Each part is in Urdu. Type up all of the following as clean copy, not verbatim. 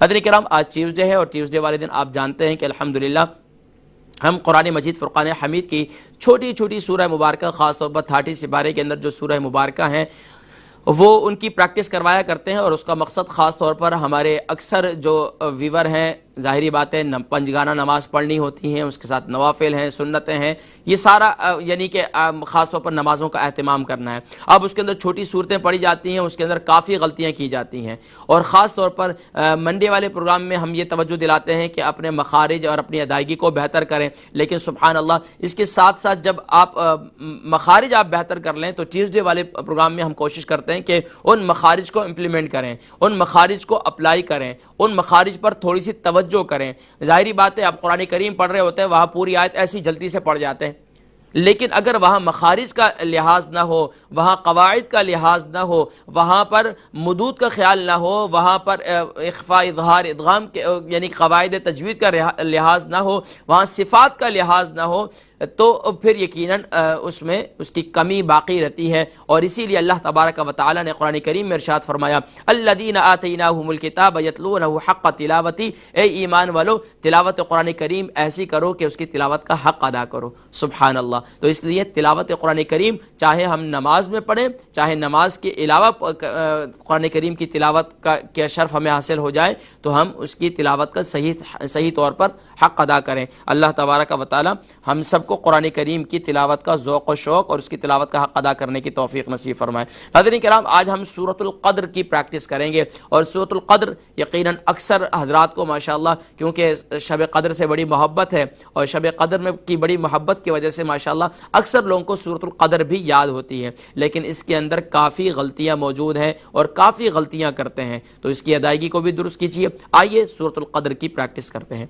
حضرات کرام، آج ٹیوزڈے ہے اور ٹیوزڈے والے دن آپ جانتے ہیں کہ الحمدللہ ہم قرآن مجید فرقان حمید کی چھوٹی چھوٹی سورہ مبارکہ، خاص طور پر 30 سپارے کے اندر جو سورہ مبارکہ ہیں وہ ان کی پریکٹس کروایا کرتے ہیں، اور اس کا مقصد خاص طور پر ہمارے اکثر جو ویور ہیں، ظاہری بات ہے پنجگانہ نماز پڑھنی ہوتی ہیں، اس کے ساتھ نوافل ہیں، سنتیں ہیں، یہ سارا یعنی کہ خاص طور پر نمازوں کا اہتمام کرنا ہے۔ اب اس کے اندر چھوٹی صورتیں پڑھی جاتی ہیں، اس کے اندر کافی غلطیاں کی جاتی ہیں، اور خاص طور پر منڈے والے پروگرام میں ہم یہ توجہ دلاتے ہیں کہ اپنے مخارج اور اپنی ادائیگی کو بہتر کریں، لیکن سبحان اللہ اس کے ساتھ ساتھ جب آپ مخارج آپ بہتر کر لیں تو ٹیوزڈے والے پروگرام میں ہم کوشش کرتے ہیں کہ ان مخارج کو امپلیمنٹ کریں، ان مخارج کو اپلائی کریں، ان مخارج پر تھوڑی سی توجہ کریں۔ ظاہری بات ہے آپ قرآن کریم پڑھ رہے ہوتے ہیں، وہاں پوری آیت ایسی جلدی سے پڑھ جاتے ہیں، لیکن اگر وہاں مخارج کا لحاظ نہ ہو، وہاں قواعد کا لحاظ نہ ہو، وہاں پر مدود کا خیال نہ ہو، وہاں پر اخفاء، اظہار، ادغام کے یعنی قواعد تجوید کا لحاظ نہ ہو، وہاں صفات کا لحاظ نہ ہو، تو پھر یقیناً اس میں اس کی کمی باقی رہتی ہے۔ اور اسی لیے اللہ تبارک و تعالی نے قرآن کریم میں ارشاد فرمایا، الذین آتیناہم الکتاب یتلونہ حق تلاوتی، اے ایمان والو تلاوت قرآن کریم ایسی کرو کہ اس کی تلاوت کا حق ادا کرو۔ سبحان اللہ۔ تو اس لیے تلاوت قرآن کریم چاہے ہم نماز میں پڑھیں، چاہے نماز کے علاوہ قرآن کریم کی تلاوت کا شرف ہمیں حاصل ہو جائے تو ہم اس کی تلاوت کا صحیح طور پر حق ادا کریں۔ اللہ تبارک و تعالی ہم سب کو قرآن کریم کی تلاوت کا ذوق و شوق اور اس کی تلاوت کا حق ادا کرنے کی توفیق نصیب فرمائے۔ ناظرین کرام، آج ہم سورۃ القدر کی پریکٹس کریں گے، اور سورۃ القدر یقیناً اکثر حضرات کو ماشاءاللہ کیونکہ شب قدر سے بڑی محبت ہے، اور شب قدر میں کی بڑی محبت کی وجہ سے ماشاءاللہ اکثر لوگوں کو سورۃ القدر بھی یاد ہوتی ہے، لیکن اس کے اندر کافی غلطیاں موجود ہیں اور کافی غلطیاں کرتے ہیں، تو اس کی ادائیگی کو بھی درست کیجیے۔ آئیے سورۃ القدر کی پریکٹس کرتے ہیں۔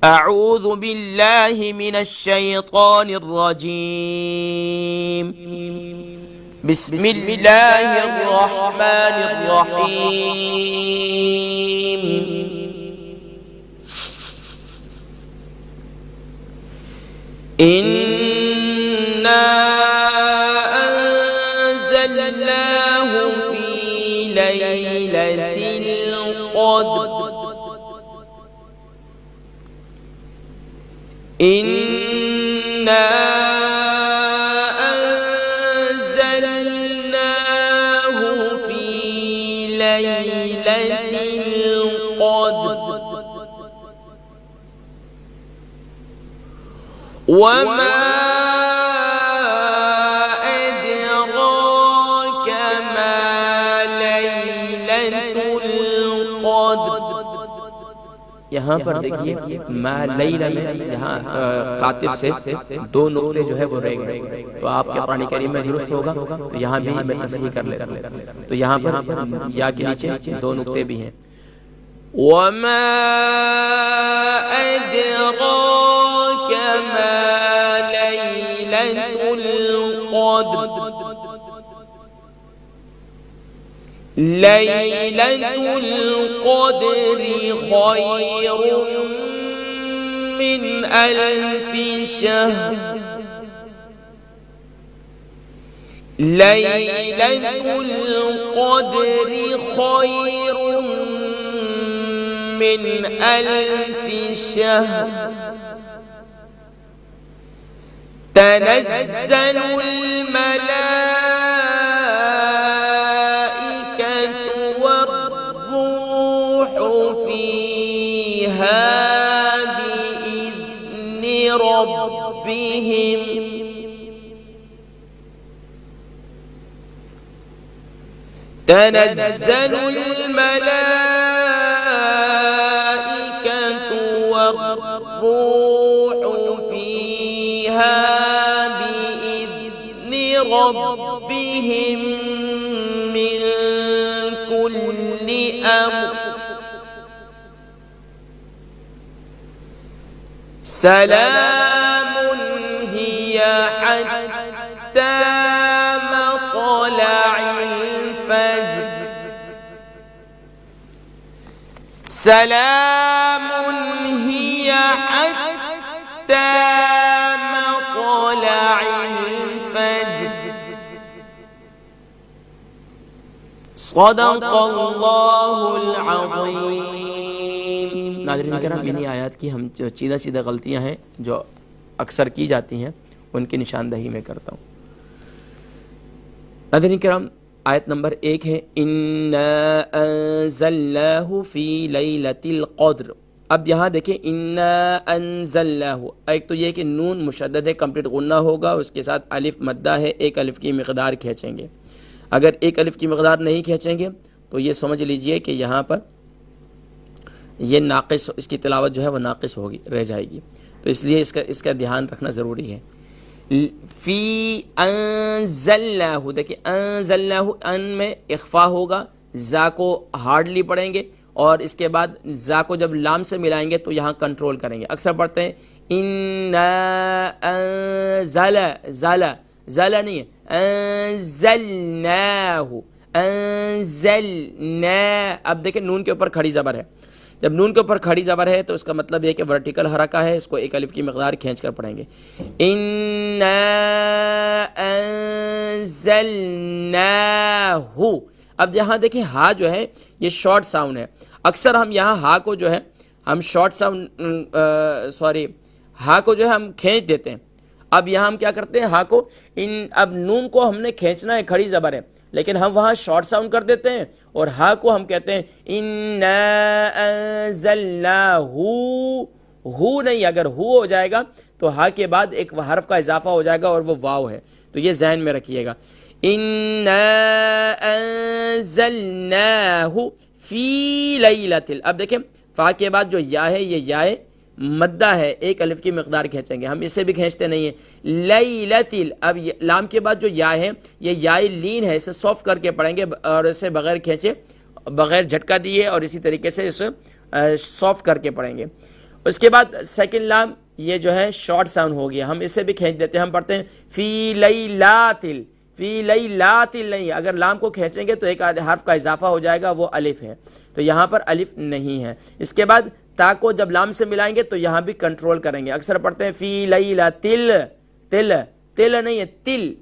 اعوذ باللہ من الشیطان الرجیم، بسم اللہ الرحمن الرحیم۔ إِنَّا أَنزَلْنَاهُ فِي لَيْلَةِ الْقَدْرِ إِنَّا أَنزَلْنَاهُ فِي لَيْلَةِ الْقَدْرِ وَمَا أَدْرَاكَ مَا لَيْلَةُ الْقَدْرِ۔ یہاں پر دیکھیے ما لیلہ میں یہاں کاتب سے دو نقطے جو ہے وہ رہ گئے، تو آپ کے قرآن کریم میں درست ہوگا تو یہاں بھی میں تصحیح کر لیتا ہوں، تو یہاں پر یا کے نیچے دو نقطے بھی ہیں۔ وَمَا أَدْرَاكَ مَا لَيْلَةُ الْقَدْرِ لَيْلَةُ الْقَدْرِ خَيْرٌ مِّنْ أَلْفِ شَهْرٍ لَيْلَةُ الْقَدْرِ خَيْرٌ مِّنْ أَلْفِ شَهْرٍ تَنَزَّلُ الْمَلَائِكَةُ وَالرُّوحُ فِيهَا بِإِذْنِ رَبِّهِمْ تَنَزَّلُ الْمَلَائِكَةُ وَالرُّوحُ فِيهَا بِإِذْنِ رَبِّهِمْ مِنْ كُلِّ أَمْرٍ سَلَامٌ هِيَ حَتَّى مَطْلَعِ الْفَجْرِ سَلَامٌ هِيَ حَتَّى مَطْلَعِ الْفَجْرِ صدق اللہ العظیم۔ ناظرین کرام انہی آیات کی ہم جو چیدہ غلطیاں ہیں جو اکثر کی جاتی ہیں ان کی نشاندہی میں کرتا ہوں. ناظرین کرام آیت نمبر 1 ہے اِنَّا أَنزَلْنَاهُ فِي لَيْلَةِ الْقَدْرِ. اب یہاں دیکھیں اِنَّا أَنزَلْنَاهُ، ایک تو یہ کہ نون مشدد ہے، کمپلیٹ غنہ ہوگا، اس کے ساتھ الف مدہ ہے، ایک الف کی مقدار کھینچیں گے. اگر ایک الف کی مقدار نہیں کھینچیں گے تو یہ سمجھ لیجئے کہ یہاں پر یہ ناقص، اس کی تلاوت جو ہے وہ ناقص ہوگی، رہ جائے گی. تو اس لیے اس کا دھیان رکھنا ضروری ہے. فی انزلناہ، دیکھیں انزلناہ، ان میں اخفا ہوگا، زا کو ہارڈلی پڑھیں گے، اور اس کے بعد زا کو جب لام سے ملائیں گے تو یہاں کنٹرول کریں گے. اکثر پڑھتے ہیں انا انزل، زالا زالا نہیں ہے، انزلناہ انزلنا. اب دیکھیں نون کے اوپر کھڑی زبر ہے، جب نون کے اوپر کھڑی زبر ہے تو اس کا مطلب یہ کہ ورٹیکل حرکہ ہے، اس کو ایک الف کی مقدار کھینچ کر پڑھیں گے. اِنَّا أَنزَلْنَاهُ. اب یہاں دیکھیں ہا جو ہے یہ شارٹ ساؤنڈ ہے. اکثر ہم یہاں ہا کو جو ہے ہم شارٹ ساؤنڈ ہا کو جو ہے ہم کھینچ دیتے ہیں. اب یہاں ہم کیا کرتے ہیں، ہا کو اب نون کو ہم نے کھینچنا ہے، کھڑی زبر ہے، لیکن ہم وہاں شارٹ ساؤنڈ کر دیتے ہیں، اور ہا کو ہم کہتے ہیں اِنَّا أَنزَلْنَاهُ. ہو نہیں، اگر ہو ہو جائے گا تو ہا کے بعد ایک حرف کا اضافہ ہو جائے گا اور وہ واو ہے. تو یہ ذہن میں رکھیے گا. اِنَّا أَنزَلْنَاهُ فِي لَيْلَةٍ. اب دیکھیں فا کے بعد جو یا ہے یہ یا مدہ ہے، ایک الف کی مقدار کھینچیں گے، ہم اسے بھی کھینچتے نہیں ہیں. لیلۃ. اب لام کے بعد جو یا ہے یہ یا لین ہے، اسے سافٹ کر کے پڑھیں گے اور اسے بغیر کھینچے، بغیر جھٹکا دیے، اور اسی طریقے سے اسے سافٹ کر کے پڑھیں گے. اس کے بعد سیکنڈ لام یہ جو ہے شارٹ ساؤنڈ ہو گیا، ہم اسے بھی کھینچ دیتے ہیں، ہم پڑھتے ہیں فی لیلات. فی لیلات نہیں، اگر لام کو کھینچیں گے تو ایک حرف کا اضافہ ہو جائے گا، وہ الف ہے، تو یہاں پر الف نہیں ہے. اس کے بعد تا کو جب لام سے ملائیں گے تو یہاں بھی کنٹرول کریں گے. اکثر پڑھتے ہیں فی لیلاتل، تل تل نہیں ہے، تل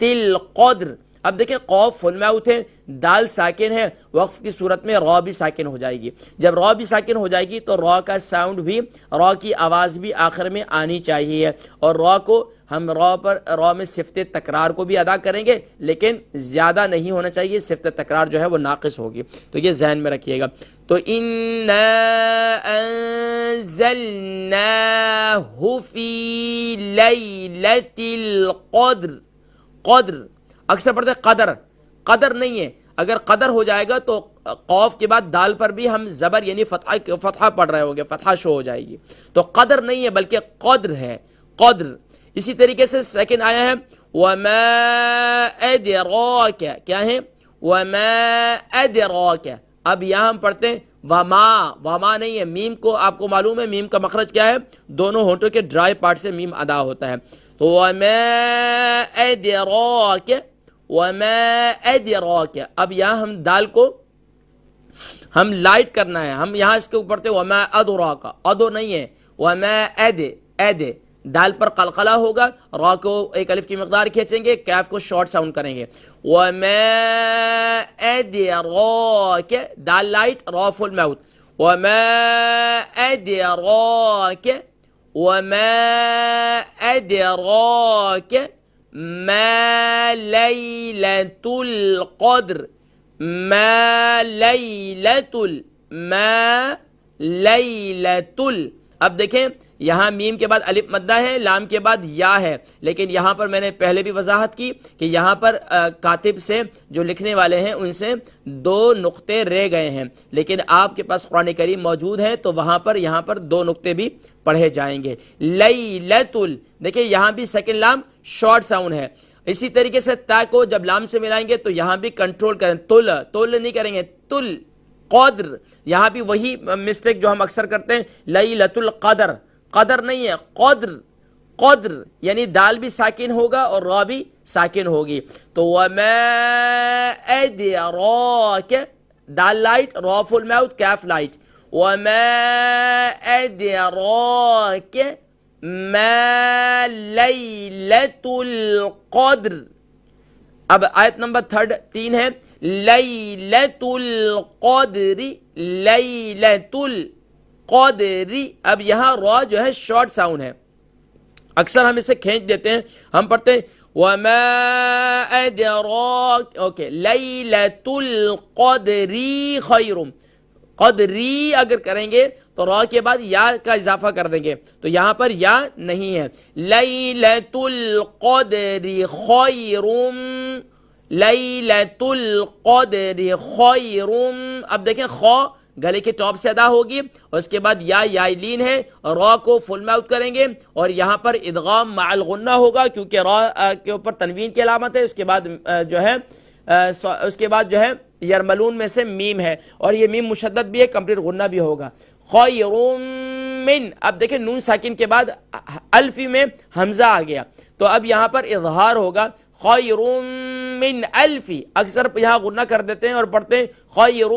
تل قدر. اب دیکھیں قوف فل ماؤتھ ہے، دال ساکن ہے، وقف کی صورت میں را بھی ساکن ہو جائے گی. جب را بھی ساکن ہو جائے گی تو را کا ساؤنڈ بھی، را کی آواز بھی آخر میں آنی چاہیے، اور را کو ہم را میں صفت تکرار کو بھی ادا کریں گے، لیکن زیادہ نہیں ہونا چاہیے، صفت تکرار جو ہے وہ ناقص ہوگی. تو یہ ذہن میں رکھیے گا. تو اِنَّا أَنزَلْنَاهُ فِي لَيْلَةِ الْقَدْرِ. قدر اکثر پڑھتے ہیں قدر، قدر نہیں ہے. اگر قدر ہو جائے گا تو قوف کے بعد دال پر بھی ہم زبر یعنی فتحہ پڑھ رہے ہوں گے، فتحہ شو ہو جائے گی. تو قدر نہیں ہے بلکہ قدر ہے، قدر. اسی طریقے سے سیکنڈ آیا ہے وَمَا أَدْرَاكَ، کیا ہے وَمَا أَدْرَاكَ. اب یہاں ہم پڑھتے ہیں وما، وما نہیں ہے، میم کو آپ کو معلوم ہے میم کا مخرج کیا ہے، دونوں ہونٹوں کے ڈرائی پارٹ سے میم ادا ہوتا ہے. تو وَمَا أَدْرَاكَ، وَمَا أَدْرَاكَ. اب یہاں ہم دال کو ہم لائٹ کرنا ہے، ہم یہاں اس کے اوپر پڑھتے وَمَا أَدْرَاكَ، ادو نہیں ہے، وَمَا أَدْ دال پر قلقلہ ہوگا، را کو ایک الف کی مقدار کھینچیں گے، کیف کو شارٹ ساؤنڈ کریں گے. وَمَا أَدْرَاكَ دال لائٹ، را فل ماؤتھ. وَمَا أَدْرَاكَ، وَمَا أَدْرَاكَ مَا لَيْلَةُ الْقَدْرِ. ما لیلۃ. اب دیکھیں یہاں میم کے بعد الف مدہ ہے، لام کے بعد یا ہے، لیکن یہاں پر میں نے پہلے بھی وضاحت کی کہ یہاں پر کاتب سے جو لکھنے والے ہیں ان سے 2 نقطے رہ گئے ہیں، لیکن آپ کے پاس قرآن کریم موجود ہے تو وہاں پر یہاں پر 2 نقطے بھی پڑھے جائیں گے. لیلۃ. دیکھیں یہاں بھی سیکنڈ لام شارٹ ساؤنڈ ہے. اسی طریقے سے تا کو جب لام سے ملائیں گے تو یہاں بھی کنٹرول کریں، تل تل نہیں کریں گے، تل قدر. یہاں بھی وہی مسٹیک جو ہم اکثر کرتے ہیں، لیلۃ القدر، قدر نہیں ہے، قدر. قدر یعنی دال بھی ساکن ہوگا اور را بھی ساکن ہوگی. تو وَمَا أَدْرَاكَ دال لائٹ، را فل ماؤتھ، کیف لائٹ. وَمَا أَدْرَاكَ ما لیلۃ القدر. اب آیت نمبر 3 ہے لیلۃ القدر. لیلۃ قدری. اب یہاں را جو ہے شارٹ ساؤنڈ ہے, اکثر ہم اسے کھینچ دیتے ہیں, ہم پڑھتے ہیں وما ادراک, اوکے, لیلۃ القدری خیر. قدری اگر کریں گے تو را کے بعد یا کا اضافہ کر دیں گے, تو یہاں پر یا نہیں ہے. لیلۃ القدری خیر, لیلۃ القدری خیر. اب دیکھیں خو گلے کے ٹاپ سے ادا ہوگی اور اس کے بعد یا لین ہے, را کو فل ماؤتھ کریں گے اور یہاں پر ادغام مع الغنہ ہوگا کیونکہ را کے اوپر تنوین کی علامت ہے. اس کے بعد جو ہے یرملون میں سے میم ہے اور یہ میم مشدد بھی ہے, کمپلیٹ غنہ بھی ہوگا. خیر من, اب دیکھیں نون ساکن کے بعد الفی میں حمزہ آ گیا تو اب یہاں پر اظہار ہوگا خیر من الفی. اکثر یہاں غنہ کر دیتے ہیں اور پڑھتے ہیں خیر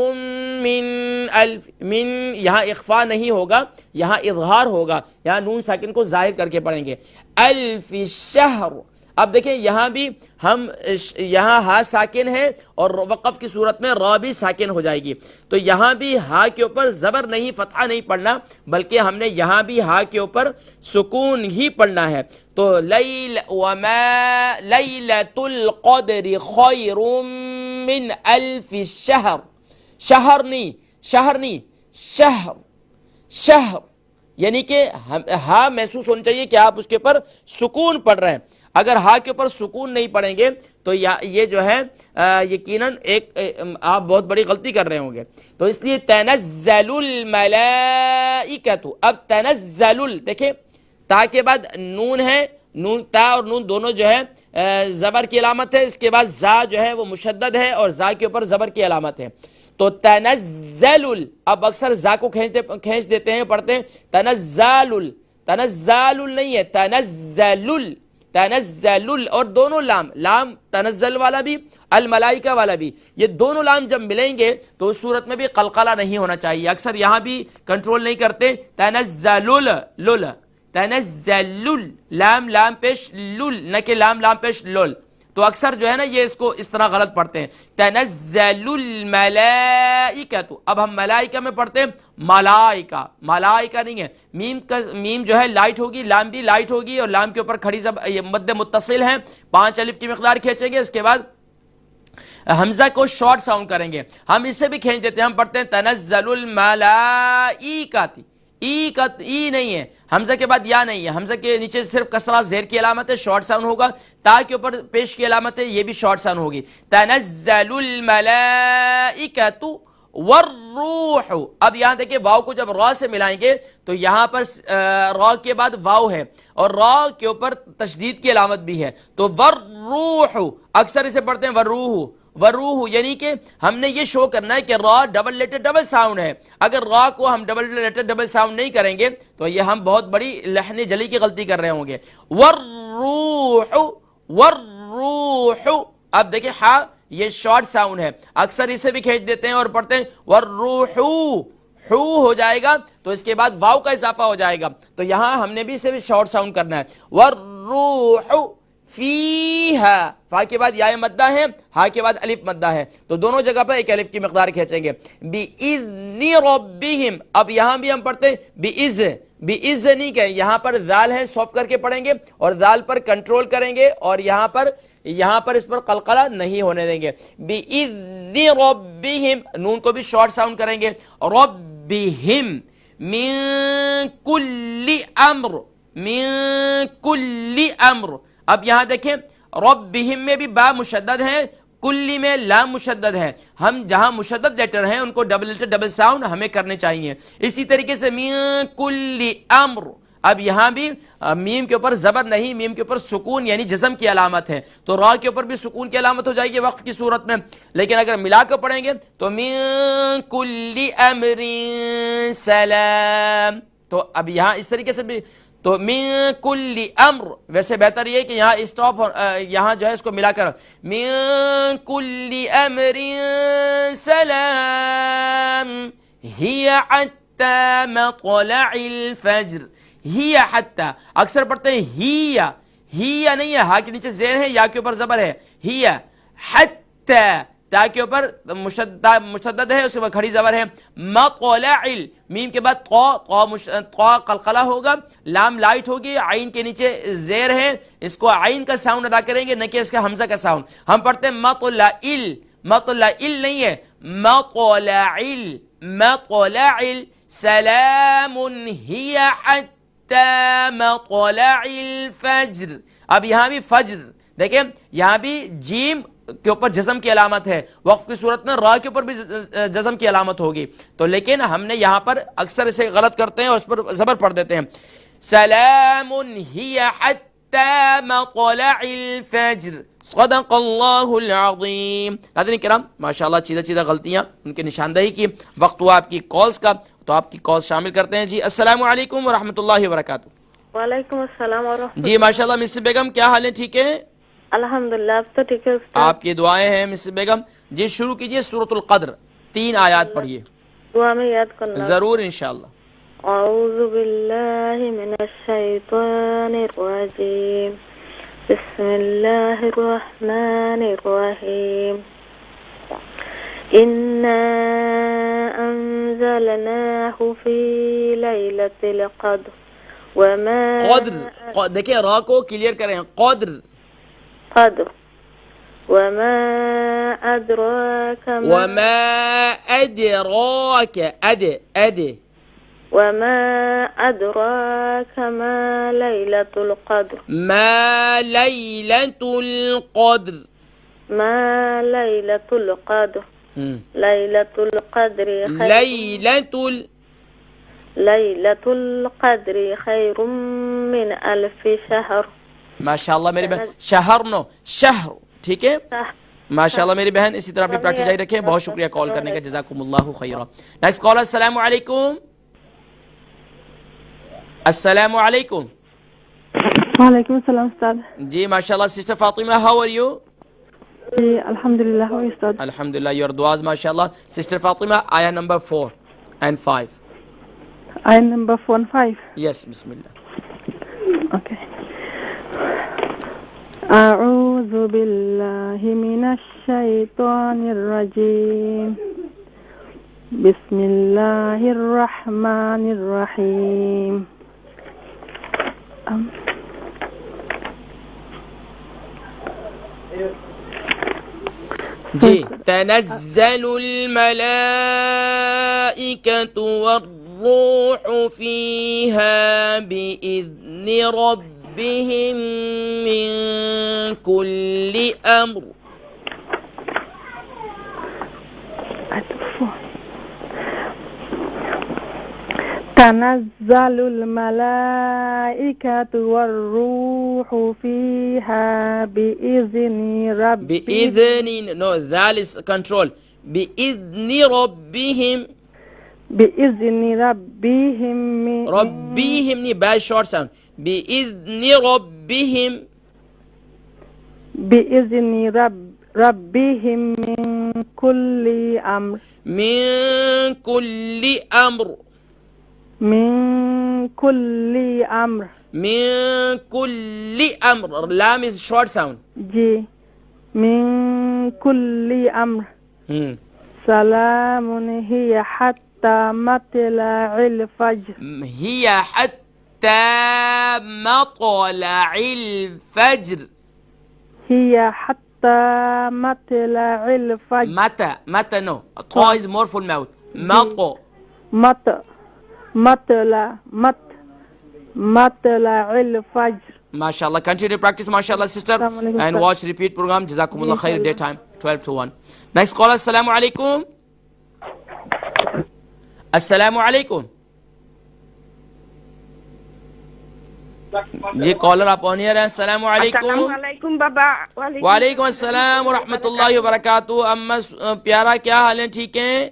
من الف. من یہاں اخفا نہیں ہوگا, یہاں اظہار ہوگا, یہاں نون ساکن کو ظاہر کر کے پڑھیں گے. الف شہر. اب دیکھیں یہاں بھی ہم یہاں ہا ساکن ہے اور وقف کی صورت میں را بھی ساکن ہو جائے گی, تو یہاں بھی ہا کے اوپر زبر نہیں, فتحہ نہیں پڑھنا, بلکہ ہم نے یہاں بھی ہا کے اوپر سکون ہی پڑھنا ہے. تو وما لیلۃ القدر خیر من الف شہر. شہر نہیں, شہر, شہر, یعنی کہ ہا محسوس ہونا چاہیے کہ آپ اس کے اوپر سکون پڑھ رہے ہیں. اگر ہا کے اوپر سکون نہیں پڑھیں گے تو یہ جو ہے یقیناً آپ بہت بڑی غلطی کر رہے ہوں گے. تو اس لیے تنزل الملائکۃ. اب تنزل دیکھیں تا کے بعد نون ہے, نون تا اور نون دونوں جو ہے زبر کی علامت ہے, اس کے بعد زا جو ہے وہ مشدد ہے اور زا کے اوپر زبر کی علامت ہے. تو تنزل, اب اکثر زا کو کھینچ دیتے ہیں, پڑھتے ہیں تنزل, تنزل نہیں ہے, تنزل, تنزل. اور دونوں لام تنزل والا بھی الملائکہ والا بھی, یہ دونوں لام جب ملیں گے تو اس صورت میں بھی قلقلہ نہیں ہونا چاہیے. اکثر یہاں بھی کنٹرول نہیں کرتے, تنزل لل, تنزل لام پیش لل, نہ کہ لام پیش لل. تو اکثر جو ہے نا یہ اس کو اس طرح غلط پڑھتے ہیں, تنزل الملائکۃ. اب ہم ملائکہ میں پڑھتے ہیں ملائکہ, ملائکہ نہیں ہے, میم جو ہے لائٹ ہوگی, لام بھی لائٹ ہوگی اور لام کے اوپر کھڑی مد متصل ہے, 5 الف کی مقدار کھینچیں گے, اس کے بعد حمزہ کو شارٹ ساؤنڈ کریں گے. ہم اسے بھی کھینچ دیتے ہیں, ہم پڑھتے ہیں تنزل الملائکۃ. ای نہیں ہے, حمزہ کے بعد یا نہیں ہے, حمزہ کے نیچے صرف کسرہ زیر کی علامت ہے, شارٹ ساؤنڈ ہوگا. تا کے اوپر پیش کی علامت ہے, یہ بھی شارٹ ساؤنڈ ہوگی. تنزل الملائکۃ والروح. اب یہاں دیکھیں واو کو جب را سے ملائیں گے تو یہاں پر را کے بعد واو ہے اور را کے اوپر تشدید کی علامت بھی ہے, تو والروح اکثر اسے پڑھتے ہیں والروح, وروح, یعنی کہ ہم نے یہ شو کرنا ہے کہ را ڈبل لیٹر ڈبل ساؤنڈ ہے. اگر را کو ہم ڈبل لیٹر ڈبل ساؤنڈ نہیں کریں گے تو یہ ہم بہت بڑی لحن جلی کی غلطی کر رہے ہوں گے. والروح, والروح. اب دیکھیں ہا یہ شارٹ ساؤنڈ ہے, اکثر اسے بھی کھینچ دیتے ہیں اور پڑھتے ہیں والروح, ہو ہو جائے گا تو اس کے بعد واو کا اضافہ ہو جائے گا, تو یہاں ہم نے بھی اسے بھی شارٹ ساؤنڈ کرنا ہے. والروح فیہا, فا کے بعد یا مدہ ہے, ہا کے بعد الف مدہ ہے, تو دونوں جگہ پر ایک الف کی مقدار کھینچیں گے. بِإِذْنِ رَبِّهِمْ. اب یہاں بھی ہم پڑھتے ہیں بِإِذْ نہیں کہیں, یہاں پر ذال ہے سافٹ کر کے پڑھیں گے اور ذال پر کنٹرول کریں گے اور یہاں پر اس پر قلقلہ نہیں ہونے دیں گے. بِإِذْنِ رَبِّهِمْ, نون کو بھی شارٹ ساؤنڈ کریں گے. رَبِّهِمْ مِن كُلِّ أَمْرٍ, مِن كُلِّ أَمْرٍ. اب یہاں دیکھیں ربہم میں بھی با مشدد ہے, کلی میں لام مشدد ہے. ہم جہاں مشدد لیٹر ہیں ان کو ڈبل لیٹر ڈبل ساؤنڈ ہمیں کرنے چاہیے. اسی طریقے سے من کل امر, اب یہاں بھی میم کے اوپر زبر نہیں, میم کے اوپر سکون یعنی جزم کی علامت ہے, تو را کے اوپر بھی سکون کی علامت ہو جائے گی وقف کی صورت میں. لیکن اگر ملا کر پڑھیں گے تو من کل امر سلام, تو اب یہاں اس طریقے سے بھی, تو من کل امر, ویسے بہتر یہ کہ یہاں اسٹاپ, یہاں جو ہے اس کو ملا کر من کل امر سلام ہی حتی مطلع الفجر. ہی حتی اکثر پڑھتے ہیں ہی نہیں ہے, ہا کے نیچے زیر ہے, یا کے اوپر زبر ہے. ہی حتی, تا کے اوپر مشدد ہے، اس کے بعد کھڑی زبر ہے. مطلع، میم کے بعد طا قلقلہ ہوگا، لام لائٹ ہوگی، عین کے نیچے زیر ہے، اس کو عین کا ساؤنڈ ادا کریں گے نہ کہ اس کا حمزہ کا ساؤنڈ. ہم پڑھتے ہیں مطلع، مطلع نہیں ہے، مطلع سلام ہی حتی مطلع الفجر. اب یہاں بھی فجر دیکھیں، یہاں بھی جیم کے اوپر جزم کی علامت ہے، وقف کی صورت میں را کے اوپر بھی جزم کی علامت ہوگی. تو لیکن ہم نے یہاں پر اکثر اسے غلط کرتے ہیں اور اس پر زبر پڑھ دیتے ہیں. سلام ہی حتی مطلع الفجر. صدق اللہ العظیم. ناظرین کرام ماشاءاللہ چیزہ غلطیاں ان کی نشاندہی کی. وقت ہوا آپ کی کالز کا، تو آپ کی کالز شامل کرتے ہیں. جی السلام علیکم ورحمۃ اللہ وبرکاتہ. وعلیکم السلام ورحمۃ. جی ماشاءاللہ مسز بیگم کیا حال ہے؟ ٹھیک ہے الحمدللہ. آپ تو ٹھیک ہے استاد؟ آپ کی دعائیں ہیں مسز بیگم. جی شروع کیجئے سورۃ القدر، 3 آیات پڑھیے. دعا میں یاد کرنا. ضرور انشاءاللہ. اعوذ باللہ من الشیطان الرجیم. بسم اللہ الرحمن الرحیم. انا انزلناہ فی لیلۃ القدر وما قدر، دیکھیں را کو کلیئر کریں، قدر. وما ادراک وما ادراک وما ادراک ما لیلۃ القدر. ما لیلۃ القدر. ما لیلۃ القدر. لیلۃ القدر لیلۃ القدر خیر من الف شہر. ماشاءاللہ میری بہن، شہر نو شہر، ٹھیک ہے ماشاءاللہ میری بہن. اسی طرح اپنی پریکٹس جاری رکھیں. بہت شکریہ کال کرنے کا، جزاکم اللہ خیرا. Next call. السلام علیکم. السلام علیکم. وعلیکم السلام استاد. جی ماشاءاللہ sister Fatima, how are you? جی الحمدللہ استاد. الحمدللہ. یور دعاز ماشاءاللہ. سسٹر فاطمہ آیا نمبر 4 and 5. آیت نمبر 4 and 5. یس بسم اللہ. اوکے. اعوذ باللہ من الشیطان الرجیم. بسم اللہ الرحمن الرحیم. جی تنزل الملائکۃ والروح فیہا بإذن ربہم من کل امر. تنزل الملائکۃ والروح فیہا بإذن بإذن no that is control. بإذن ربہم. بإذن ربہم ربہم نہیں bad short sound. بإذن ربہم. بإذن ربہم من کل امر. من کل امر. من کل امر. من کل امر. لام is short sound. جی من کل امر. سلام ہی حتی مطلع الفجر. ہی حتی مطلع الفجر. ہی حتی مطلع الفجر. متى no طا is more full mouth. مطلع الفجر. MashaAllah. Continue to practice, MashaAllah, sister, and watch repeat program. Jazakumullah khair. Daytime 12 to 1. Next caller. Assalamu alaikum. Assalamu alaikum. G collar آپ آن ایئر ہیں. السلام علیکم. السلام علیکم بابا. وعلیکم السلام ورحمۃ اللہ وبرکاتہ. اما پیارا کیا حال ہے؟ ٹھیک ہیں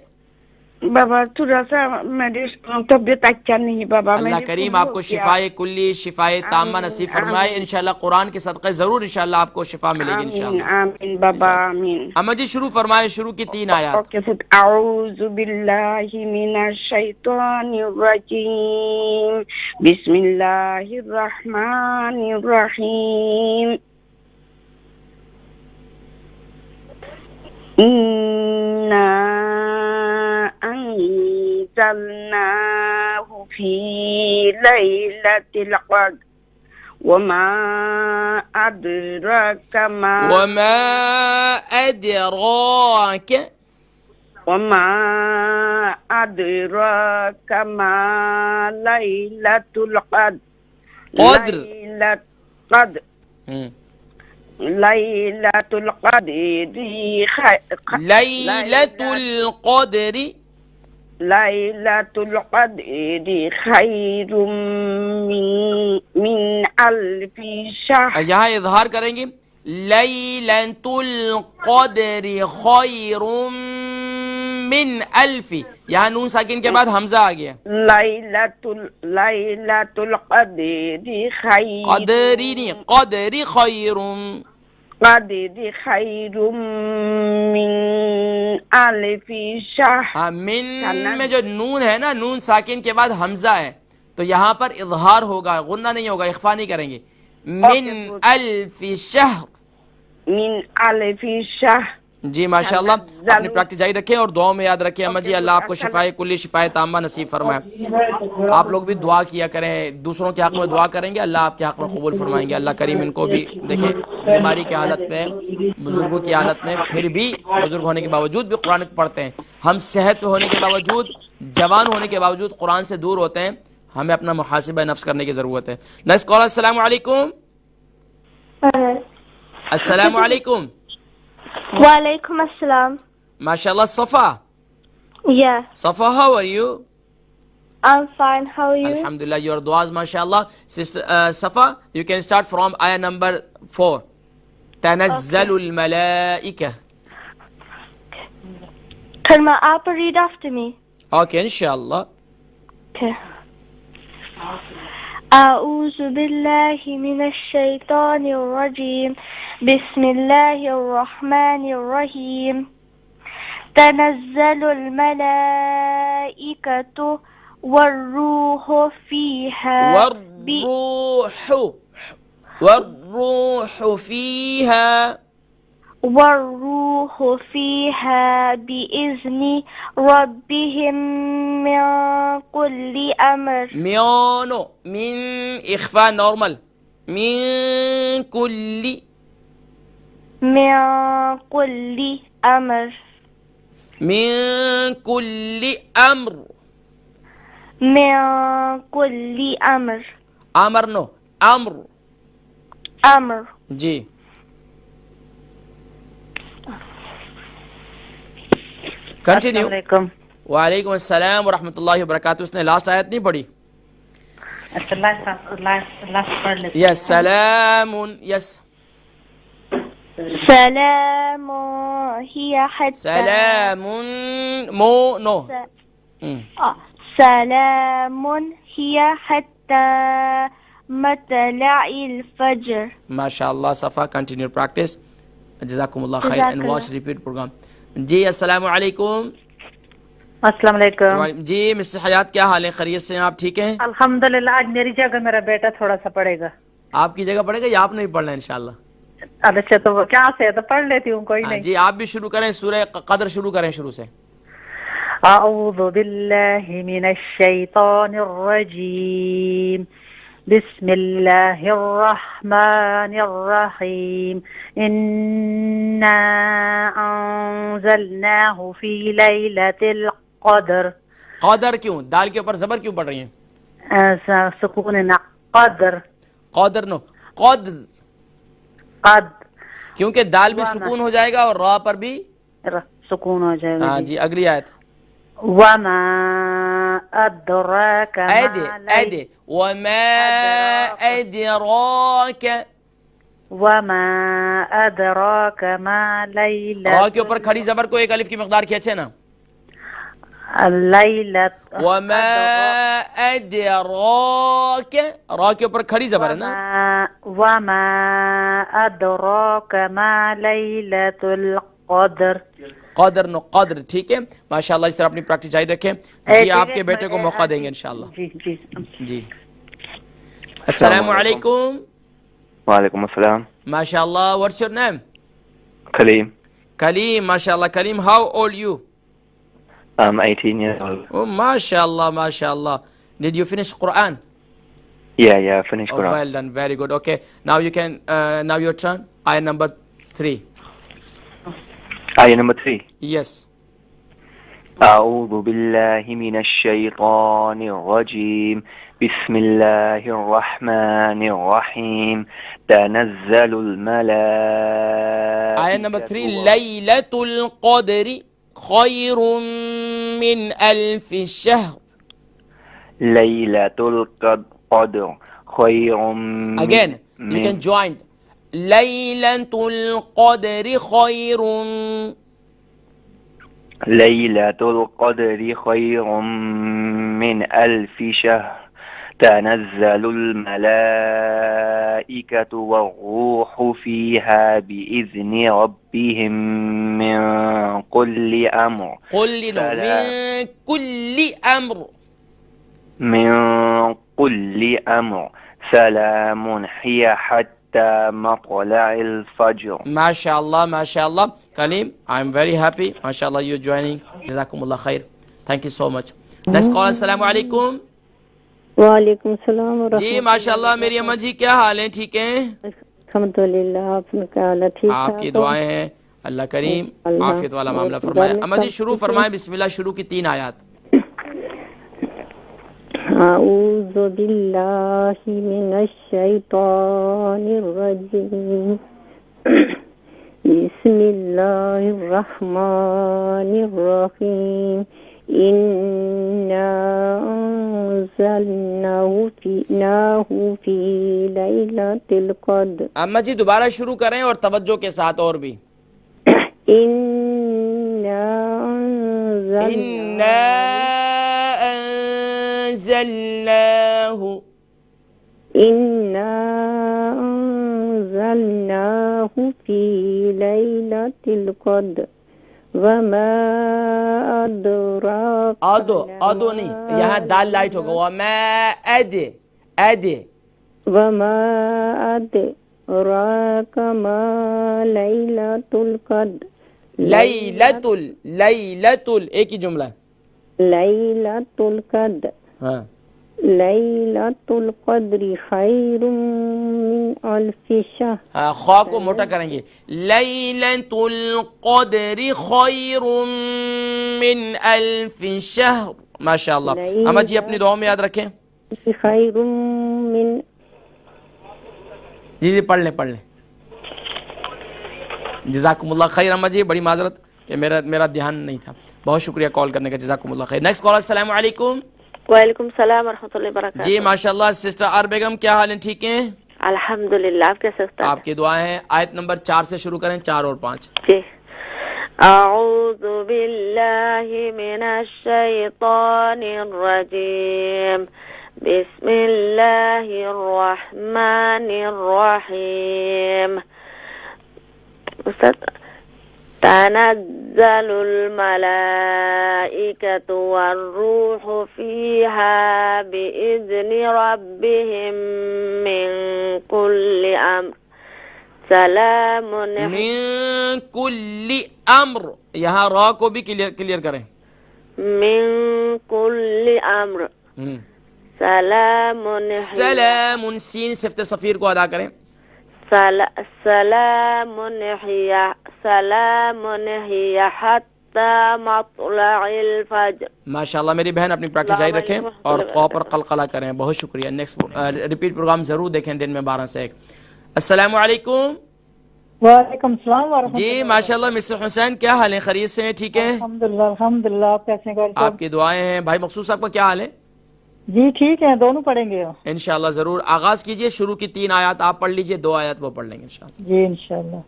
بابا؟ تھوڑا سا میری طبیعت اچھا نہیں بابا. اللہ کریم آپ کو شفائے کلی، شفائے تامہ نصیب فرمائے. انشاءاللہ قرآن کے صدقے ضرور انشاءاللہ آپ کو شفا ملے گی انشاءاللہ. آمین بابا آمین. اما جی شروع فرمائے. شروع کی 3 آیات. اعوذ باللہ من الشیطان الرجیم. بسم اللہ الرحمن الرحیم. إنا أنزلناه في ليلة القدر وما أدراك ما وما أدراك ليلة القدر قدر. ليلة القدر ليلة القدر خير من ألف شهر. یہاں اظہار کریں گے لیلۃ القدر خیر من الف، یہاں نون ساکن کے بعد حمزہ آ گیا. ليلة القدر خير قدری نہیں، قدری خیر. قدر خير من ألف شهر. ہاں من میں جو نون ہے نا، نون ساکن کے بعد حمزہ ہے، تو یہاں پر اظہار ہوگا، غنہ نہیں ہوگا، اخفا نہیں کریں گے. من الف شہر. من ألف شهر. جی ماشاءاللہ، اپنی پریکٹس جاری رکھیں اور دعاؤں میں یاد رکھیں. اماں جی اللہ آپ کو شفائے کلی، شفائے تامہ نصیب فرمائے. آپ لوگ بھی دعا کیا کریں، دوسروں کے حق میں دعا کریں گے، اللہ آپ کے حق میں قبول فرمائیں گے. اللہ کریم ان کو بھی دیکھیں بیماری کی حالت میں، بزرگوں کی حالت میں، پھر بھی بزرگ ہونے کے باوجود بھی قرآن پڑھتے ہیں. ہم صحت ہونے کے باوجود، جوان ہونے کے باوجود قرآن سے دور ہوتے ہیں. ہمیں اپنا محاسبہ نفس کرنے کی ضرورت ہے. Next call. السلام علیکم. السلام علیکم. وعلیکم السلام. ماشاءاللہ. صفا. Yeah, Safa, how are you? I'm fine. How are you? Alhamdulillah, your duas, mashallah. Sister Safa, you can start from ayah number 4. تنزل الملائكة. Can my Appa read after me? Okay, inshallah. Okay. أعوذ بالله من الشيطان الرجيم. بسم الله الرحمن الرحيم. تنزل الملائكة والروح فيها والروح فيها بإذن ربهم من كل أمر. من إخفاء normal. من كل أمر. من كل أمر. من كل أمر. أمر no أمر. أمر. جی. کنٹینیو. السلام علیکم. وعلیکم السلام ورحمۃ اللہ وبرکاتہ. اس نے لاسٹ آیت نہیں پڑھی. اچھا لاسٹ پڑھ لیتے. یس سلام. یس سلام هي حتى سلام مو نو. سلام هي حتى مطلع الفجر. ماشاءاللہ. صفا کنٹینیو پریکٹس. جزاکم اللہ خیر اینڈ واچ ریپیٹ پروگرام. جی السلام علیکم. السلام علیکم. جی مس حیات کیا حال ہے؟ خیریت سے ہیں آپ؟ ٹھیک ہیں الحمدللہ. آج میری جگہ میرا بیٹا تھوڑا سا پڑھے گا. آپ کی جگہ پڑھے گا یا آپ نہیں پڑھنا انشاءاللہ؟ اچھا تو وہ کیا سے تو پڑھ لیتی ہوں، کوئی نہیں. جی آپ بھی شروع کریں. سورہ قدر شروع کریں شروع سے. اعوذ باللہ من الشیطان الرجیم. بسم اللہ الرحمن الرحیم. انا انزلناہ فی لیلۃ القدر. قدر کیوں؟ دال کے اوپر زبر کیوں پڑھ رہی ہیں؟ سکون قدر. قدر نو قدر. قد کیونکہ دال بھی سکون ہو جائے گا اور را پر بھی سکون ہو جائے گا. ہاں جی. اگلی آیت. وما ادراک ایدے وما ادراک. وما ادراک ما لیلۃ. را کے اوپر کھڑی زبر کو ایک الف کی مقدار کھینچے نا. لیلۃ. وما ادراک. را کے اوپر کھڑی زبر ہے نا. وما ادراک ما لیلۃ القدر. قدر نو قدر. ٹھیک ہے ماشاءاللہ. اس طرح اپنی پریکٹس جاری رکھیں. جی آپ کے بیٹے کو موقع دیں گے انشاءاللہ. جی السلام علیکم. وعلیکم السلام. ماشاءاللہ. What's your name? Claim. Kaleem, mashallah. Kaleem, how old you? I'm 18 years old. Oh, mashallah, mashallah. Did you finish Quran? Yeah, finished Oh, Quran. well done, very good. Okay, now you can, now your turn. Ayah number 3. Ayah number 3. Yes. أعوذ بالله من الشيطان الرجيم بسم الله الرحمن الرحيم تنزل الملائكة. Ayah number 3. Laylatul Qadri khayrun min alfi shahr. ليلة القدر خير Again, you can join. Laylatul Qadri khayrun. ليلة القدر خير من ألف شهر تنزل الملائكة والروح فيها بإذن ربهم من كل أمر. قل من كل أمر. من كل أمر سلام هي حتى مطلع الفجر. MashaAllah, MashaAllah. Kaleem, I'm very happy. MashaAllah, you're joining. Jazakumullah khair. Thank you so much. Next call. Assalamu alaikum. وعلیکم السلام ورحمۃ جی ماشاءاللہ میری اماں جی کیا حال ہیں؟ ٹھیک ہیں؟ الحمدللہ. آپ نے کہا اللہ ٹھیک آپ کی دعائیں ہیں. اللہ کریم عافیت والا معاملہ فرمائے. اماں جی شروع فرمائیں. بسم اللہ. شروع کی 3 آیات. اعوذ باللہ من الشیطان الرجیم بسم اللہ الرحمن الرحیم انا انزلناہ فی لیلۃ القدر. اماں جی دوبارہ شروع کریں اور توجہ کے ساتھ اور بھی. انا انزلناہ. إنا أنزلناه في ليلة القدر وما أدراك. ادو نہیں, یہاں دال لائٹ ہوگا. وما وما أدراك ما ليلة القدر. لیلۃ ایک ہی جملہ. ليلة القدر. ہاں ليلة القدر خير من ألف شهر. خواہ کو موٹا کریں گے. لیلۃ القدر خیر من الف شہر. ماشاءاللہ. اما جی اپنی دعاؤں میں یاد رکھیں. خیر من. جی پڑھ لیں. جزاکم اللہ خیر. اما جی بڑی معذرت کہ میرا دھیان نہیں تھا. بہت شکریہ کال کرنے کا. جزاکم اللہ خیر. Next call. السلام علیکم. وعلیکم السلام ورحمۃ اللہ وبرکاتہ. جی ماشاءاللہ. سسٹر آر بیگم کیا حال ہیں؟ ٹھیک ہیں؟ الحمدللہ. آپ کیسے استاد؟ آپ کی دعائیں ہیں. آیت نمبر 4 سے شروع کریں. 4 اور 5. جی. اعوذ باللہ من الشیطان الرجیم بسم اللہ الرحمن الرحیم. استاد تنزل الملائكة والروح فيها بإذن ربهم من كل أمر سلام. من کل امر. یہاں را کو بھی کلیئر کریں. من كل أمر سلام. سلام. سین صفت صفیر کو ادا کریں. سلام هي حتى مطلع الفجر. ماشاءاللہ میری بہن اپنی پریکٹس جاری رکھیں اور قاف پر قلقلہ کریں. بہت شکریہ. نیکسٹ ریپیٹ پروگرام ضرور دیکھیں دن میں 12 سے 1. السلام علیکم. وعلیکم السلام ورحمۃ جی ماشاءاللہ. مسٹر حسین کیا حال ہیں؟ خیریت سے ہیں؟ ٹھیک ہیں الحمدللہ. آپ کیسے ہیں؟ آپ کی دعائیں ہیں. بھائی مخصوص صاحب کا کیا حال ہے؟ جی ٹھیک ہے. دونوں پڑھیں گے انشاءاللہ ضرور. آغاز کیجئے. شروع کی 3 آیات آپ پڑھ لیجئے. 2 آیات وہ پڑھ لیں گے انشاءاللہ. جی انشاءاللہ.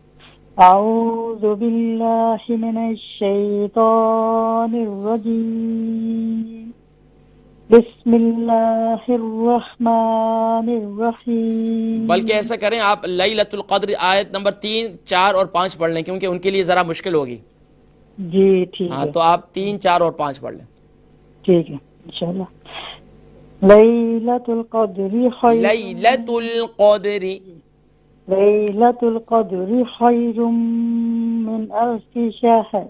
اعوذ باللہ من الشیطان الرجیم بسم اللہ الرحمن الرحیم. بلکہ ایسا کریں آپ لیلۃ القدر آیت نمبر 3, 4 اور 5 پڑھ لیں کیونکہ ان کے لیے ذرا مشکل ہوگی. جی ٹھیک ہاں ہے. تو آپ 3, 4 اور 5 پڑھ لیں. ٹھیک ہے انشاءاللہ. لیلۃ القدر خیر. لیلۃ القدر. لیلۃ القدر خیر من ألف شهر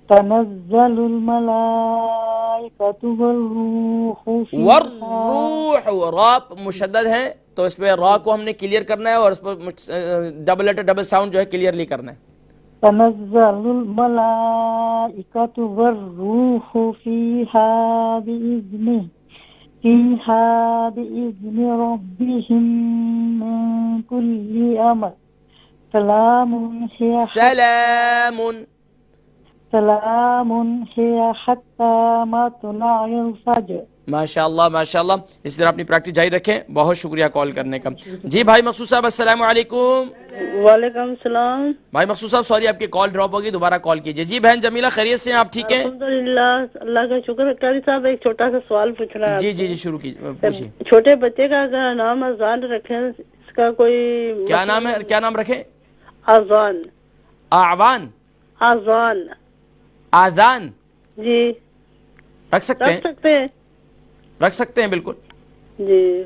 تنزل الملائكة والروح فيها. والروح، را مشدد ہے تو اس پہ را کو ہم نے کلیئر کرنا ہے اور اس پر ڈبل لیٹر ڈبل ساؤنڈ جو ہے کلیئرلی کرنا ہے. تنزل الملائكة والروح فيها بإذن ربهم من كل أمر سلام هي حتى مطلع الفجر. ماشاء اللہ ماشاء اللہ. اسی طرح اپنی پریکٹس جاری رکھیں. بہت شکریہ کال کرنے کا. جی بھائی مقصود صاحب السلام علیکم. وعلیکم السلام. بھائی مقصود صاحب سوری آپ کی کال ڈراپ ہوگی, دوبارہ کال کیجیے. جی بہن جمیلہ خیریت سے ہیں آپ, ٹھیک ہیں؟ الحمدللہ اللہ کا شکر ہے. قاری صاحب ایک چھوٹا سا سوال پوچھنا ہے. جی جی جی شروع کیجیے, پوچھیے. چھوٹے بچے کا اگر نام اذان رکھیں اس کا کوئی کیا نام ہے, کیا نام رکھیں؟ اذان. اعوان, اذان. آذان جی رکھ سکتے ہیں, رکھ سکتے ہیں بالکل. جی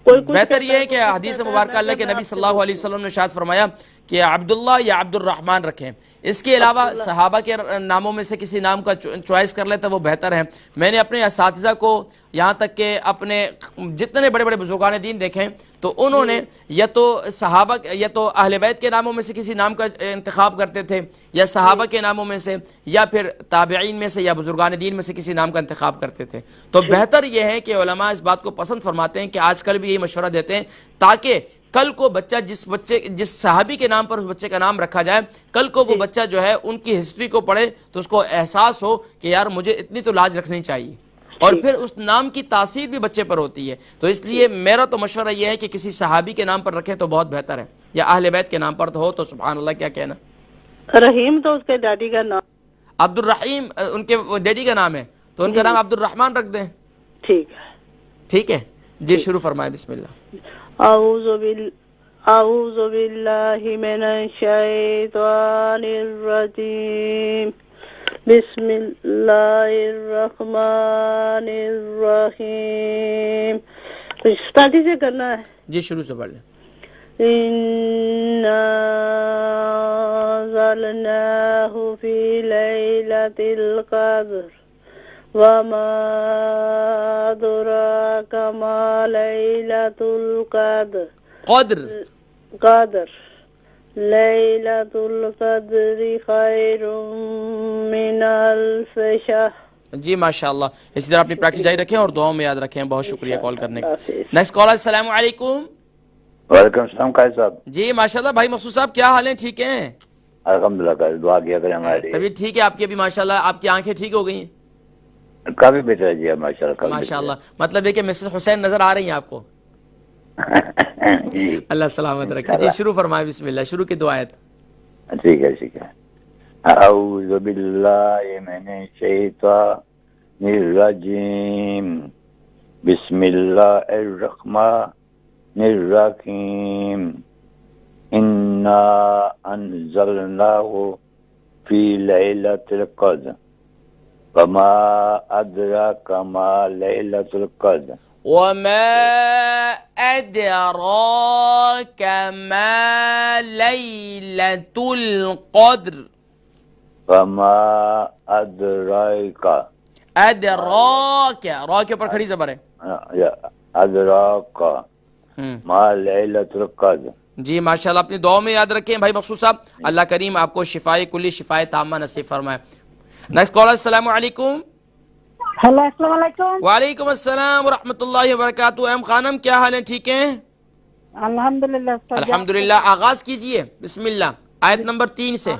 بہتر یہ ہے کہ حدیث مبارکہ اللہ کے نبی صلی اللہ علیہ وسلم نے ارشاد فرمایا کہ عبداللہ یا عبد الرحمن رکھیں. اس کے علاوہ صحابہ کے ناموں میں سے کسی نام کا چوائس کر لیتا وہ بہتر ہے. میں نے اپنے اساتذہ کو یہاں تک کہ اپنے جتنے بڑے بڑے بزرگان دین دیکھیں تو انہوں نے یا تو صحابہ یا تو اہل بیت کے ناموں میں سے کسی نام کا انتخاب کرتے تھے, یا صحابہ کے ناموں میں سے, یا پھر تابعین میں سے, یا بزرگان دین میں سے کسی نام کا انتخاب کرتے تھے. تو بہتر یہ ہے کہ علماء اس بات کو پسند فرماتے ہیں کہ آج کل بھی یہی مشورہ دیتے ہیں تاکہ کل کو بچہ جس صحابی کے نام پر اس بچے کا نام رکھا جائے, کل کو وہ بچہ جو ہے ان کی ہسٹری کو پڑھے تو اس کو احساس ہو کہ یار مجھے اتنی تو لاج رکھنی چاہیے, اور پھر اس نام کی تاثیر بھی بچے پر ہوتی ہے. تو اس لیے میرا تو مشورہ یہ ہے کہ کسی صحابی کے نام پر رکھیں تو بہت بہتر ہے, یا اہل بیت کے نام پر تو ہو تو سبحان اللہ. کیا کہنا؟ رحیم تو اس کے ڈیڈی کا نام. عبد الرحیم ان کے ڈیڈی کا نام ہے تو ان کا نام عبد الرحمن رکھ دیں. ٹھیک ہے, ٹھیک ہے جی شروع فرمائیں. بسم اللہ. اعوذ باللہ من الشیطان الرجیم. بسم اللہ الرحمن الرحیم. اسٹارٹنگ سے کرنا ہے. جی شروع سے پڑھ لیں. اِنَّا أَنزَلْنَاهُ فِي لَيْلَةِ الْقَدْرِ وَمَا أَدْرَاكَ مَا لَيْلَةُ الْقَدْرِ. قدر ليلة القدر خير من ألف شهر. جی ماشاءاللہ. اسی طرح اپنی پریکٹس جاری رکھیں اور دعاؤں میں یاد رکھیں. بہت شکریہ کال کرنے کا. نیکسٹ کالر السلام علیکم. وعلیکم السلام قائد صاحب. جی ماشاءاللہ. بھائی مقصود صاحب کیا حال ہیں, ٹھیک ہیں؟ الحمدللہ قائد, دعا کیا کریں ہمارے. طبیعت ٹھیک ہے آپ کی ابھی ماشاءاللہ, آپ کی آنکھیں ٹھیک ہو گئی ہیں؟ کافی بہتر ہے جی ماشاءاللہ. ماشاءاللہ. مطلب ہے کہ مسز حسین نظر آ رہی ہیں آپ کو. اللہ سلامت رکھے. جی شروع فرمائے. بسم اللہ. شروع کی دعا آیت. ٹھیک ہے ٹھیک ہے. اعوذ باللہ من الشیطان الرجیم. بسم اللہ الرحمن الرحیم. انا انزلناہ فی لیلۃ القدر وما ادراک ما لیلۃ القدر. وما أدراك ما ليلة القدر. وما ادراک. أدراك را کے اوپر کھڑی زبر ہے. ادراک ما لیلۃ القدر. جی ماشاءاللہ. اپنی دعاؤں میں یاد رکھیں بھائی مقصود صاحب. اللہ کریم آپ کو شفائے کلی شفائے تامہ نصیب فرمائے. نیکسٹ کالر السلام علیکم. ہیلو السلام علیکم. وعلیکم السلام ورحمۃ اللہ وبرکاتہ. ایم خانم کیا حال ہے, ٹھیک ہیں؟ الحمدللہ. الحمدللہ. آغاز کیجئے. بسم اللہ. آیت نمبر 3 سے.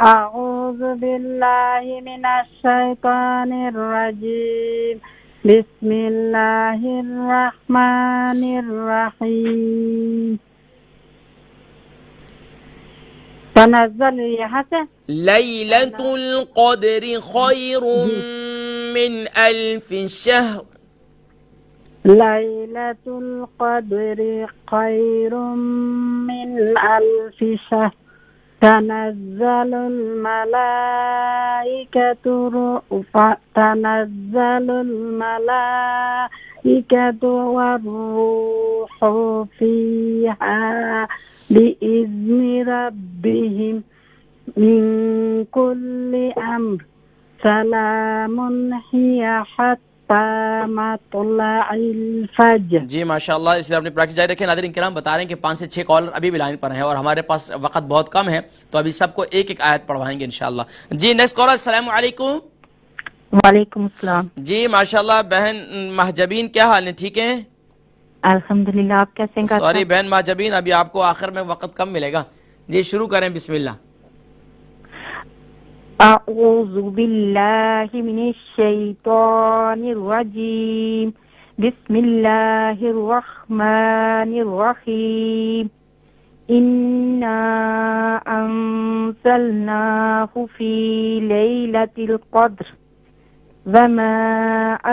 اعوذ باللہ من الشیطان الرجیم. بسم اللہ الرحمن الرحیم. تنزل یہاں سے لیلۃ القدر خیر من الف شہر. لیلۃ القدر خیر من الف شہر. تنزل الملائکۃ والروح فیہا بإذن ربہم من كل أمر سلام هي حتى مطلع الفجر. جی ماشاءاللہ، اس لیے اپنی پریکٹس جاری رکھیں. ناظرین کرام بتا رہے ہیں کہ 5 سے 6 کالر ابھی بھی لائن پر ہیں اور ہمارے پاس وقت بہت کم ہے، تو ابھی سب کو ایک ایک آیت پڑھوائیں گے انشاءاللہ. جی نیکسٹ کالر. السلام علیکم. وعلیکم السلام. جی ماشاءاللہ بہن مہجبین، کیا حال ہے؟ ٹھیک ہیں الحمدللہ. آپ کیسے ہیں؟ سوری بہن مہجبین، ابھی آپ کو آخر میں وقت کم ملے گا. جی شروع کریں، بسم اللہ. اعوذ باللہ من الشیطان الرجیم. بسم اللہ الرحمن الرحیم. انا انزلناہ فی لیلۃ القدر وما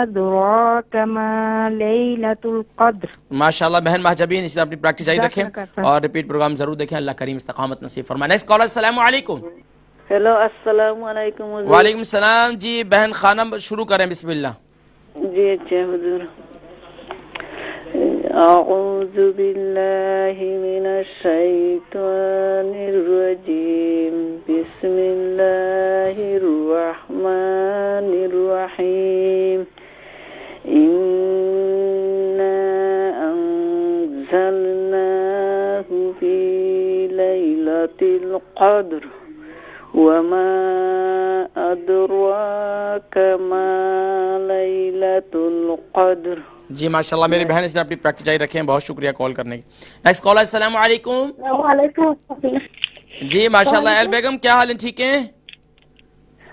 ادراک ما لیلۃ القدر. ماشاءاللہ بہن مہجبین، اس طرح اپنی پریکٹس جاری رکھیں اور ریپیٹ پروگرام ضرور دیکھیں. اللہ کریم استقامت نصیب فرمائے. Next caller. السلام علیکم. ہیلو السلام علیکم حضور. وعلیکم السلام. جی بہن خانم شروع کریں، بسم اللہ. جی اچھا حضور. اعوذ باللہ من الشیطان الرجیم. بسم اللہ الرحمن الرحیم. انا انزلناہ فی لیلۃ القدر وما ادراک ما لیلۃ القدر. جی ماشاءاللہ میری بہن، اس نے اپنی پریکٹس جاری رکھیں. بہت شکریہ کال کرنے کی. Next caller. السلام علیکم. وعلیکم السلام. جی ماشاءاللہ ایل بیگم، کیا حال ہے؟ ٹھیک ہیں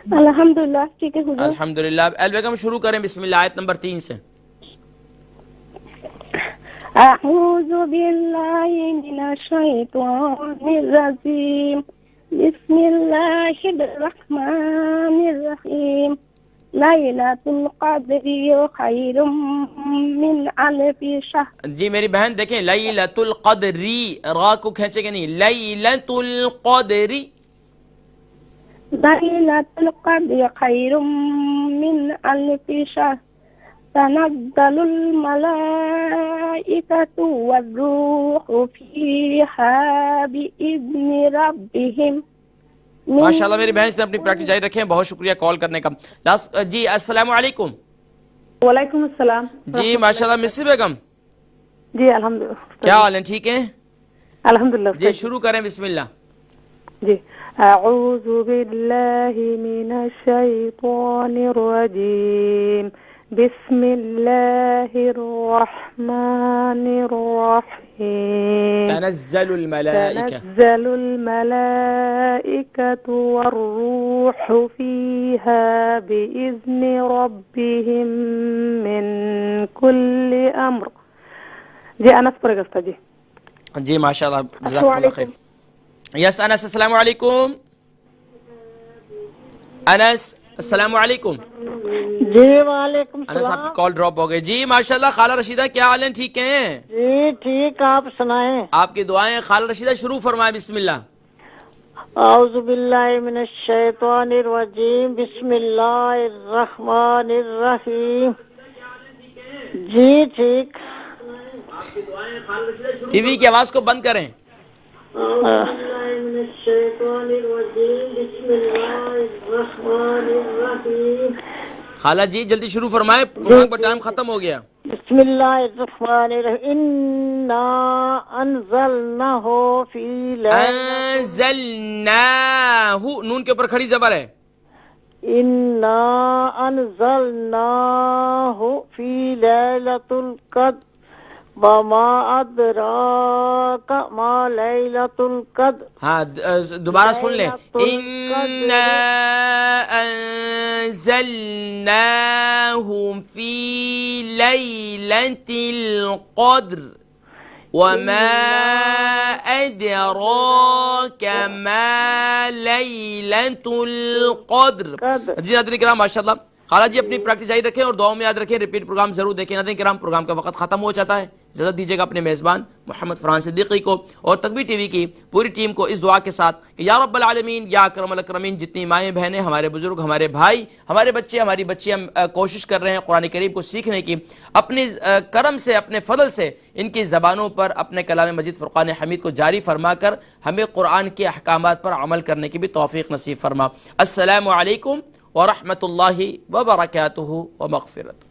الحمدللہ ٹھیک ہے حضور. الحمدللہ. ایل بیگم شروع کریں، بسم اللہ، آیت نمبر 3 سے. أعوذ بالله من الشيطان الرجيم بسم الله الرحمن الرحيم ليلة القدر خير من ألف شهر. جی میری بہن دیکھیں، لیلۃ القدری، را کو کھینچے گا نہیں، لیلۃ القدری. ليلة القدر خير من ألف شهر تنزل الملائكة والروح فيها بإذن ربهم. ماشاءاللہ میری بہن، اس نے اپنی پریکٹس جاری رکھیں. بہت شکریہ کال کرنے کا. جی السلام علیکم. وعلیکم السلام. جی ماشاءاللہ مسی بیگم، جی الحمدللہ. کیا حال ہے؟ ٹھیک ہیں الحمدللہ. جی شروع کریں، بسم اللہ. جی اعوذ باللہ من الشیطان الرجیم. بسم اللہ الرحمن الرحیم. تنزل الملائکہ تنزل الملائکة والروح فیہا بإذن ربهم من کل امر. جی انس پڑے گا جی. جی ماشاءاللہ جزاکم اللہ خیر. یس انس السلام علیکم. انس السلام علیکم. جی وعلیکم انس آپ کی کال ڈراپ ہو گئی. جی ماشاءاللہ. خالہ رشیدہ کیا حال ہیں؟ ٹھیک ہیں جی ٹھیک. آپ سنائیں. آپ کی دعائیں. خالہ رشیدہ شروع فرمائیں، بسم اللہ. اعوذ باللہ من الشیطان الرجیم. بسم اللہ الرحمن الرحیم. جی ٹھیک. ٹی وی کی آواز کو بند کریں. من الشیطان الرجیم. بسم اللہ الرحمن الرحیم. خالہ جی جلدی شروع فرمائیں، پروگرام کا ٹائم ختم ہو گیا. بسم اللہ الرحمن الرحیم. انا انزلناہ فی انزلناہ، نون کے اوپر کھڑی زبر ہے. انا انزلناہ فی لیلۃ القدر وما ادراک ما لیلۃ القدر. ہاں دوبارہ سن لیں. انا انزلناہ فی لیلۃ القدر وما ادراک ما لیلۃ القدر. جی ناظرین کرام ماشاءاللہ خالہ جی اپنی پریکٹس جاری رکھیں اور دعاؤں میں یاد رکھیں. ریپیٹ پروگرام ضرور دیکھیں. ناظرین کرام پروگرام کا وقت ختم ہو جاتا ہے. اجازت دیجیے گا اپنے میزبان محمد فرحان صدیقی کو اور تکبیر ٹی وی کی پوری ٹیم کو اس دعا کے ساتھ کہ یا رب العالمین، یا اکرم الاکرمین، جتنی مائیں بہنیں، ہمارے بزرگ، ہمارے بھائی، ہمارے بچے، ہماری بچیاں کوشش کر رہے ہیں قرآن کریم کو سیکھنے کی، اپنی کرم سے، اپنے فضل سے ان کی زبانوں پر اپنے کلام مجید فرقان حمید کو جاری فرما کر ہمیں قرآن کے احکامات پر عمل کرنے کی بھی توفیق نصیب فرما۔ السلام علیکم ورحمۃ اللہ وبرکاتہ ومغفرت۔